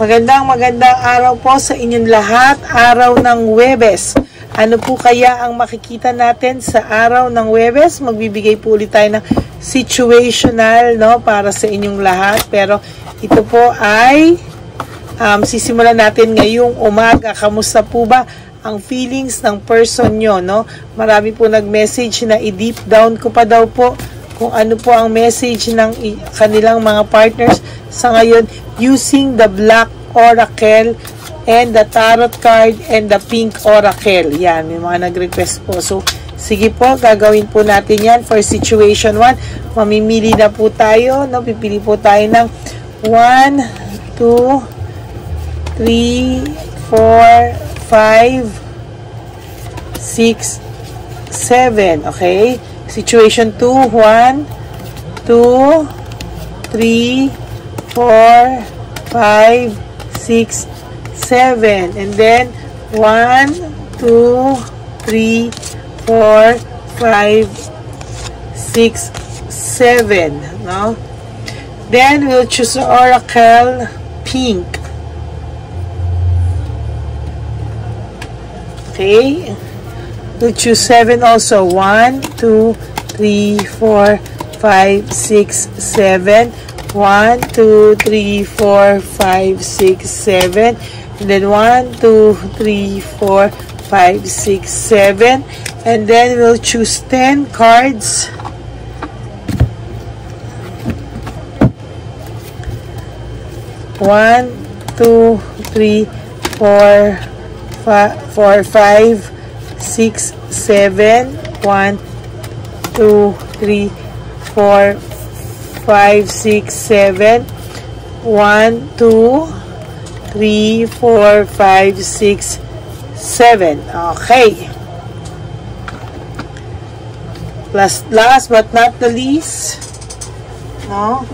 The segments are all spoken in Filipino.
Magandang araw po sa inyong lahat, araw ng Huwebes. Ano po kaya ang makikita natin sa araw ng Huwebes? Magbibigay po ulit tayo ng situational, no, para sa inyong lahat. Pero ito po ay sisimulan natin ngayong umaga. Kamusta po ba ang feelings ng person nyo, no? Marami po nag-message na i-deep down ko pa daw po kung ano po ang message ng kanilang mga partners sa ngayon using the Black Oracle and the Tarot card and the Pink Oracle. Yan, may mga nag-request po. So, sige po, gagawin po natin yan for situation 1. Mamimili na po tayo, no? Pipili po tayo ng 1, 2, 3, 4, 5, 6, 7. Okay? Situation 2, 1, 2, 3, 4, 5, 6, 7. And then, 1, 2, 3, 4, 5, 6, 7. No? Then, we'll choose Oracle Pink. Okay? We'll choose 7 also. 1, 2, 3, 4, 5, 6, 7. 1, 2, 3, 4, 5, 6, 7. And then 1, 2, 3, 4, 5, 6, 7. And then we'll choose 10 cards. One, 2, 3, 4, 5, 6, 7. 1, 2, 3, 4, 5, 6, 7. 1, 2, 3, 4, 5, 6, 7. Okay. Last but not the least, no?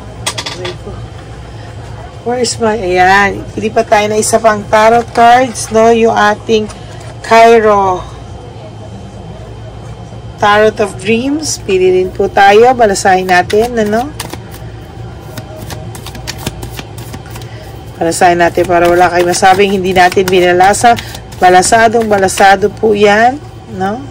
Where's my, ayan, pili pa tayo na isa pang tarot cards, no? Yung ating Cairo Tarot of Dreams. Pili rin po tayo, balasahin natin, ano? Balasahin natin para wala kayo masabing hindi natin binalasa. Balasadong balasado po yan, no?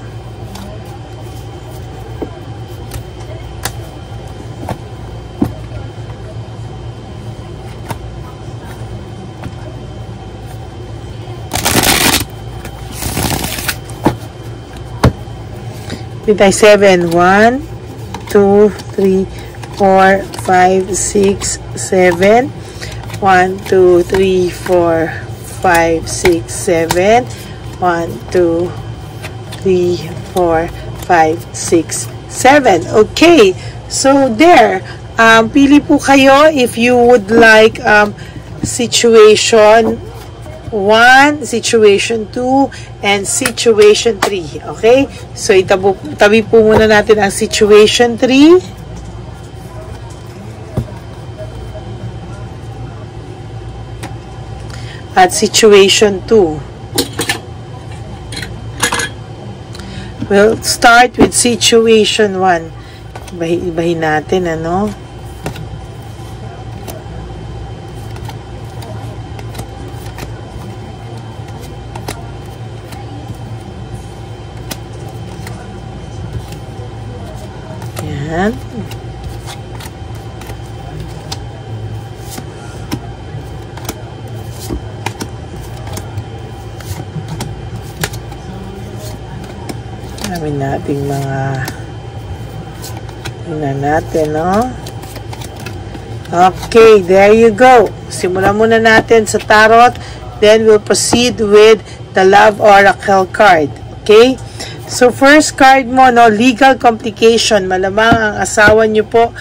Pintay 7. 1, 2, 3, 4, 5, 6, 7. 1, 2, 3, 4, 5, 6, 7. 1, 2, 3, 4, 5, 6, 7. Okay. So, there. Pili po kayo if you would like situation 1, situation 2, and situation 3. Okay? So, tabi po muna natin ang situation 3. At situation 2. We'll start with situation 1. Ibahin natin, ano? Yan. Namin nating mga tingnan natin, no? Okay, there you go. Simulan muna natin sa tarot. Then we'll proceed with the Love Oracle card. Okay? So, first card mo, no, legal complication. Malamang ang asawa nyo po,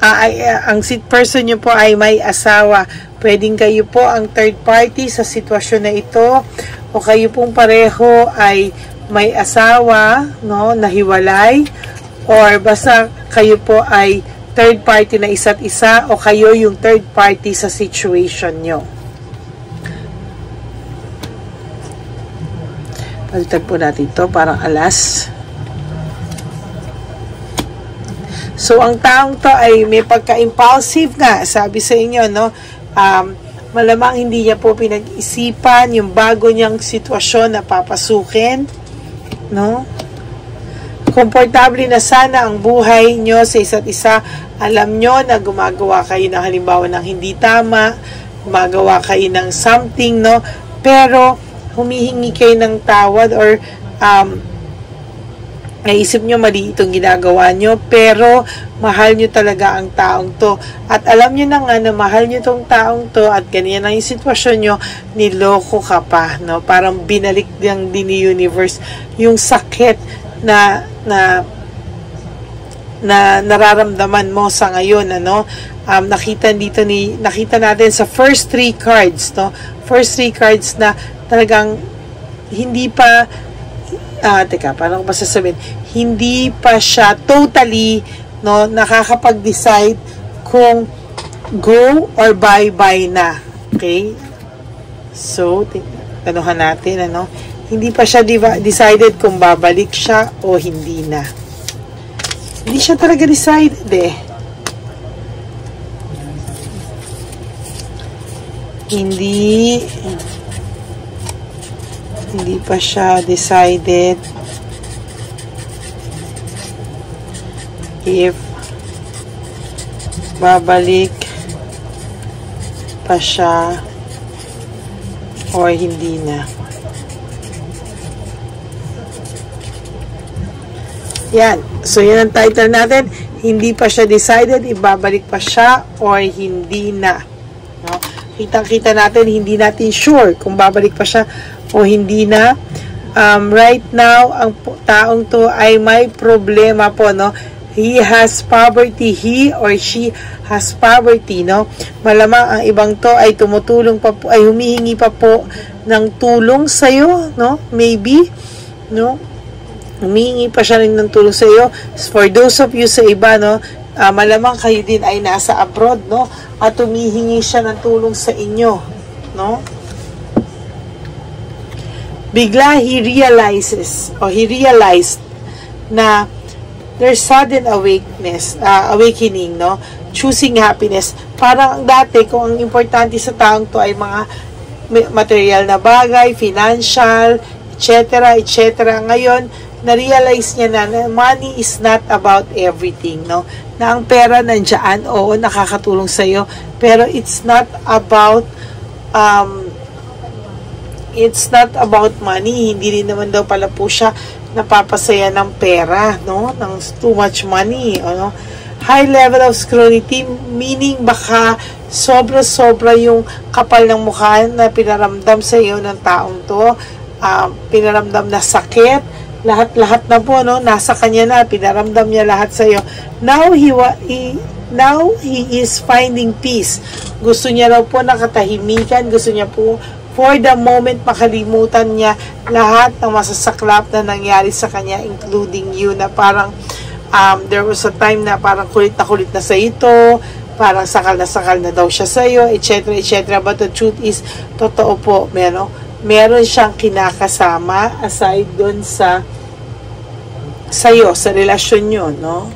ang person nyo po ay may asawa. Pwedeng kayo po ang third party sa sitwasyon na ito. O kayo pong pareho ay may asawa, no, nahiwalay. Or basta kayo po ay third party na isa't isa. O kayo yung third party sa situation nyo. Palitan po natin ito, parang alas. So, ang taong to ay may pagka-impulsive nga, sabi sa inyo, no? Malamang hindi niya po pinag-isipan yung bago niyang sitwasyon na papasukin, no? Komportable na sana ang buhay nyo sa isa't isa. Alam nyo na gumagawa kayo ng halimbawa ng hindi tama, gumagawa kayo ng something, no? Pero humihingi kayo ng tawad or naisip nyo mali itong ginagawa nyo, pero mahal nyo talaga ang taong to. At alam nyo na nga na mahal nyo tong taong to at ganyan na yung sitwasyon nyo, niloko ka pa, no? Parang binalik lang din ni universe yung sakit na nararamdaman mo sa ngayon, ano? Nakita natin sa first 3 cards, no? First 3 cards na talagang hindi pa paano ko ba sasabihin? Hindi pa siya totally, no, nakakapag-decide kung go or bye-bye na. Okay? So, tanuhan natin, ano? Hindi pa siya decided kung babalik siya o hindi na. Hindi siya talaga decided, eh. Hindi pa siya decided if babalik pa siya or hindi na. Yan. So, yan ang title natin. Hindi pa siya decided if babalik pa siya or hindi na. No? Kitang-kita natin, hindi natin sure kung babalik pa siya o hindi na. Right now, ang taong to ay may problema po, no? He has poverty. He or she has poverty, no? Malamang ang ibang to ay tumutulong pa po, ay humihingi pa po ng tulong sa'yo, no? Maybe, no? Humihingi pa siya rin ng tulong sa iyo. For those of you sa iba, no, malamang kayo din ay nasa abroad, no, at humihingi siya ng tulong sa inyo, no. Bigla he realized na there's sudden awakening, no, choosing happiness. Parang dati, kung ang importante sa taong to ay mga material na bagay, financial, etc., ngayon na-realize niya na money is not about everything, no? Na ang pera nandiyan, oo, nakakatulong sa iyo, pero it's not about money. Hindi rin naman daw pala po siya napapasaya ng pera, no? Ng too much money, no? High level of scrutiny, meaning baka sobra-sobra yung kapal ng mukha na pinaramdam sa iyo ng taong to, pinaramdam na sakit, lahat na po, no, nasa kanya na, pinaramdam niya lahat sa iyo. Now he is finding peace. Gusto niya raw po nakatahimikan, gusto niya po for the moment makalimutan niya lahat ng masasaklap na nangyari sa kanya, including you, na parang there was a time na parang kulit na sa ito, parang sakal na daw siya sa iyo, etc., but the truth is, totoo po, meron siyang kinakasama aside doon sa sayo, sa relasyon nyo, no?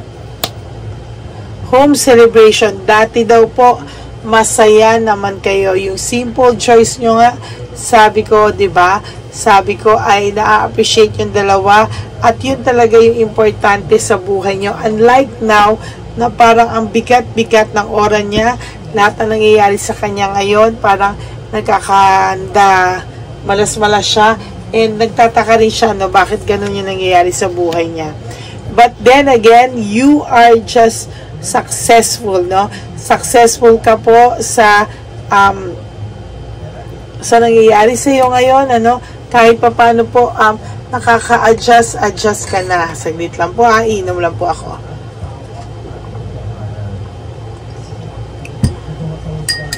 Home celebration. Dati daw po, masaya naman kayo. Yung simple choice nyo nga, sabi ko, diba? Sabi ko ay na-appreciate yung dalawa at yun talaga yung importante sa buhay nyo. Unlike now, na parang ang bigat-bigat ng oras niya, lahat na nangyayari sa kanya ngayon, parang nagkakanda, malas-malas siya, and nagtataka rin siya, no, bakit ganun yung nangyayari sa buhay niya. But then again, you are just successful, no? Successful ka po sa nangyayari sa iyo ngayon, ano? Kahit pa paano po, nakaka-adjust ka na. Saglit lang po, iinom lang po ako.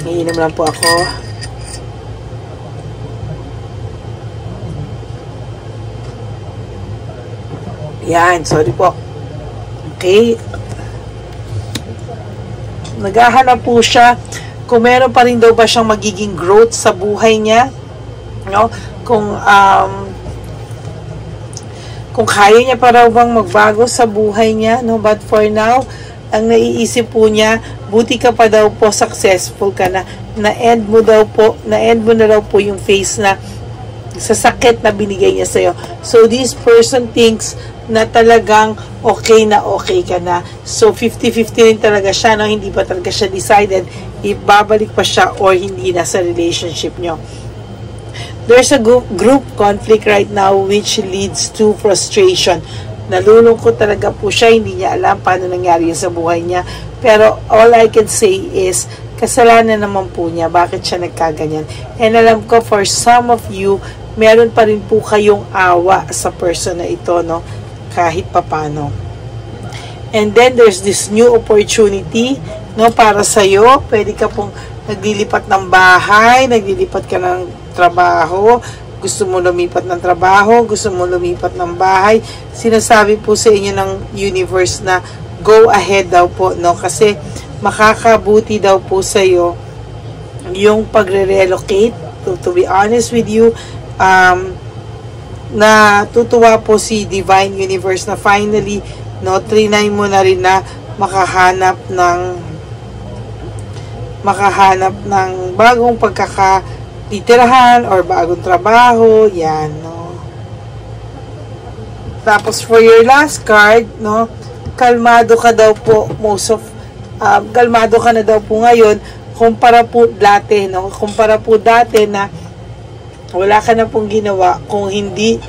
Iinom lang po ako. Yan, sorry po. Okay. Naghahanap po siya kung meron pa rin daw ba siyang magiging growth sa buhay niya, no? Kung kaya niya pa raw bang magbago sa buhay niya, no? But for now, ang naiisip po niya, buti ka pa daw po, successful ka na, na-end mo na daw po yung phase na sa sakit na binigay niya sa'yo. So, this person thinks na talagang okay ka na. So, 50-50 rin talaga siya, no? Hindi pa talaga siya decided ibabalik pa siya or hindi na sa relationship nyo. There's a group conflict right now which leads to frustration. Nalulungkot talaga po siya, hindi niya alam paano nangyari yun sa buhay niya. Pero all I can say is, kasalanan naman po niya, bakit siya nagkaganyan. And alam ko, for some of you, meron pa rin po kayong awa sa person na ito, no? Kahit papano. And then, there's this new opportunity, no? Para sa'yo, pwede ka pong naglilipat ng bahay, naglilipat ka ng trabaho, gusto mo lumipat ng trabaho, gusto mo lumipat ng bahay, sinasabi po sa inyo ng universe na go ahead daw po, no? Kasi makakabuti daw po sa iyo yung pagre-relocate. To be honest with you, natutuwa po si Divine Universe na finally, no, trinay mo na rin na makahanap ng bagong pagkakatitirahan or bagong trabaho, yan, no. Tapos for your last card, no, kalmado ka daw po, kalmado ka na daw po ngayon kumpara po dati, no, kumpara po dati na wala ka na pong ginawa kung hindi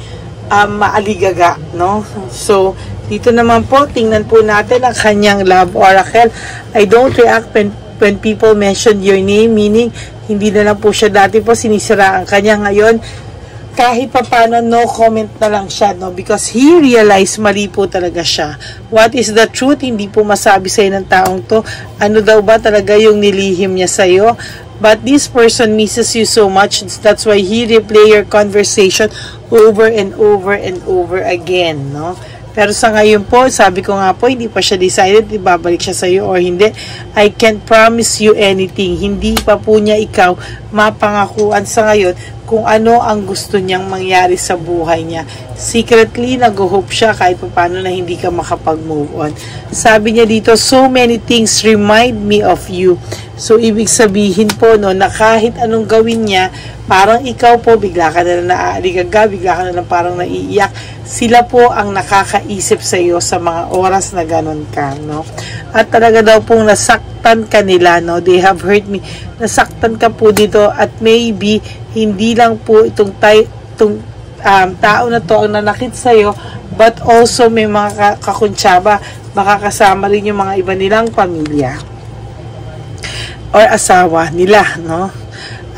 maaligaga, no. So dito naman po, tingnan po natin ang kanyang love oracle. I don't react when people mention your name, meaning hindi na lang po siya dati po sinisiraan kanya. Ngayon, kahit pa paano, no comment na lang siya, no? Because he realized mali po talaga siya. What is the truth? Hindi po masabi sa'yo ng taong to. Ano daw ba talaga yung nilihim niya sa'yo? But this person misses you so much. That's why he replay your conversation over and over and over again, no? Pero sa ngayon po, sabi ko nga po, hindi pa siya decided, ibabalik siya sa iyo or hindi. I can't promise you anything. Hindi pa po niya ikaw mapangakuan sa ngayon kung ano ang gusto niyang mangyari sa buhay niya. Secretly, nag-hope siya kahit paano na hindi ka makapag-move on. Sabi niya dito, so many things remind me of you. So, ibig sabihin po, no, na kahit anong gawin niya, parang ikaw po, bigla ka na lang naaaligaga, bigla ka na lang parang naiiyak. Sila po ang nakakaisip sa iyo sa mga oras na ganun ka, no? At talaga daw pong nasaktan ka nila, no? They have hurt me. Nasaktan ka po dito at maybe hindi lang po itong tao na to ang nanakit sa iyo, but also may mga kakuntsaba, makakasama rin yung mga iba nilang pamilya or asawa nila, no?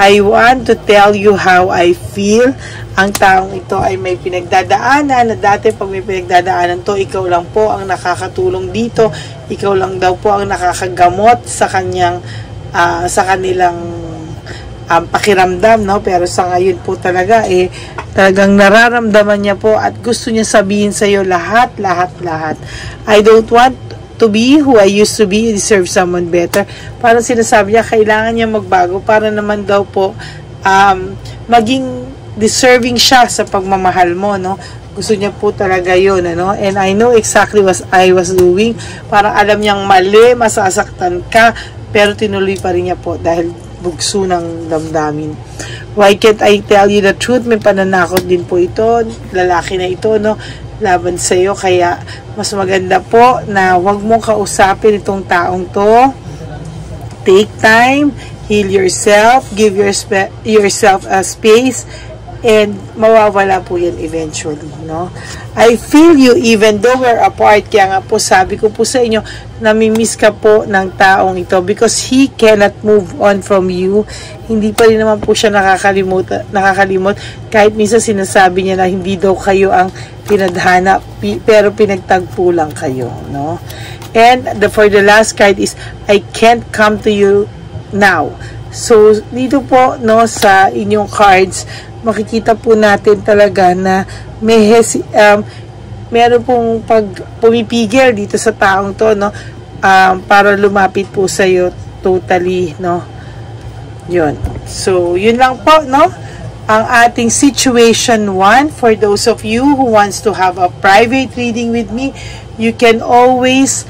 I want to tell you how I feel. Ang taong ito ay may pinagdadaanan na dati pag may pinagdadaanan to, ikaw lang po ang nakakatulong dito. Ikaw lang daw po ang nakakagamot sa kanyang sa kanilang pakiramdam, no? Pero sa ngayon po talaga talagang nararamdaman niya po at gusto niya sabihin sa iyo lahat. I don't want to be who I used to be. You deserve someone better. Parang sinasabi niya, kailangan niya magbago para naman daw po maging deserving siya sa pagmamahal mo, no? Gusto niya po talaga yun, ano? And I know exactly what I was doing. Parang alam niyang mali, masasaktan ka, pero tinuloy pa rin niya po dahil bugso ng damdamin. Why can't I tell you the truth? May pananakot din po ito, lalaki na ito, no? Laban sa iyo, kaya mas maganda po na wag mong kausapin itong taong to. Take time, heal yourself, give yourself a space, and mawawala po yan eventually, no? I feel you even though we're apart. Kaya nga po sabi ko po sa inyo, namimiss ka po ng taong ito because he cannot move on from you. Hindi pa rin naman po siya nakakalimot kahit minsan sinasabi niya na hindi daw kayo ang pinadhana, pero pinagtagpo lang kayo, no? And for the last card is, I can't come to you now. So, dito po, no, sa inyong cards, makikita po natin talaga na may meron pong pumipigil dito sa taong to, no, para lumapit po sa iyo totally, no. Yun. So, yun lang po, no, ang ating situation 1. For those of you who wants to have a private reading with me, you can always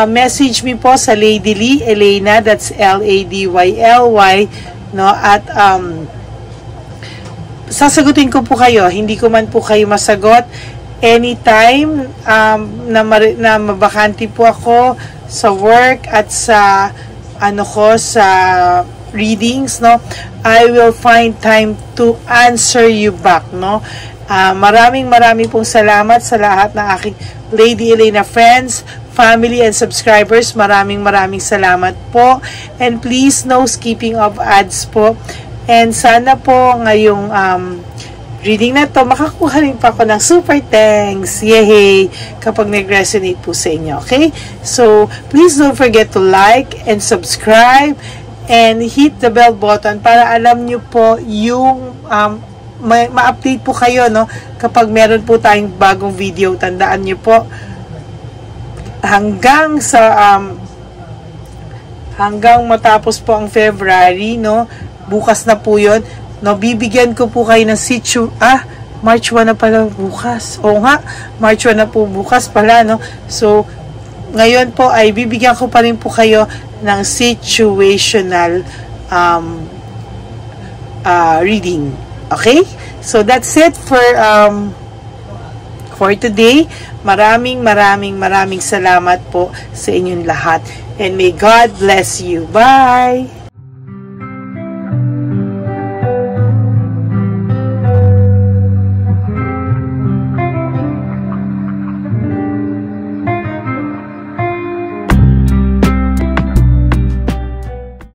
message me po sa Lady Lee Elena, that's Ladyly, no, at sasagutin ko po kayo. Hindi ko man po kayo masagot anytime na mabakante po ako sa work at sa sa readings, no, I will find time to answer you back, no. Maraming pong salamat sa lahat ng aking Lady Elena friends, family, and subscribers. Maraming salamat po. And please, no skipping of ads po. And sana po ngayong reading na to, makakuha rin pa ako ng super thanks. Yay! Kapag nag-resonate po sa inyo. Okay? So, please don't forget to like and subscribe and hit the bell button para alam nyo po yung ma-update po kayo, no? Kapag meron po tayong bagong video. Tandaan nyo po, hanggang matapos po ang February, no? Bukas na po yun, no? Bibigyan ko po kayo ng March 1 na pala bukas. Oo nga, March 1 na po bukas pala, no? So, ngayon po ay bibigyan ko pa rin po kayo ng situational reading. Okay? So, that's it for today. Maraming salamat po sa inyong lahat. And may God bless you. Bye!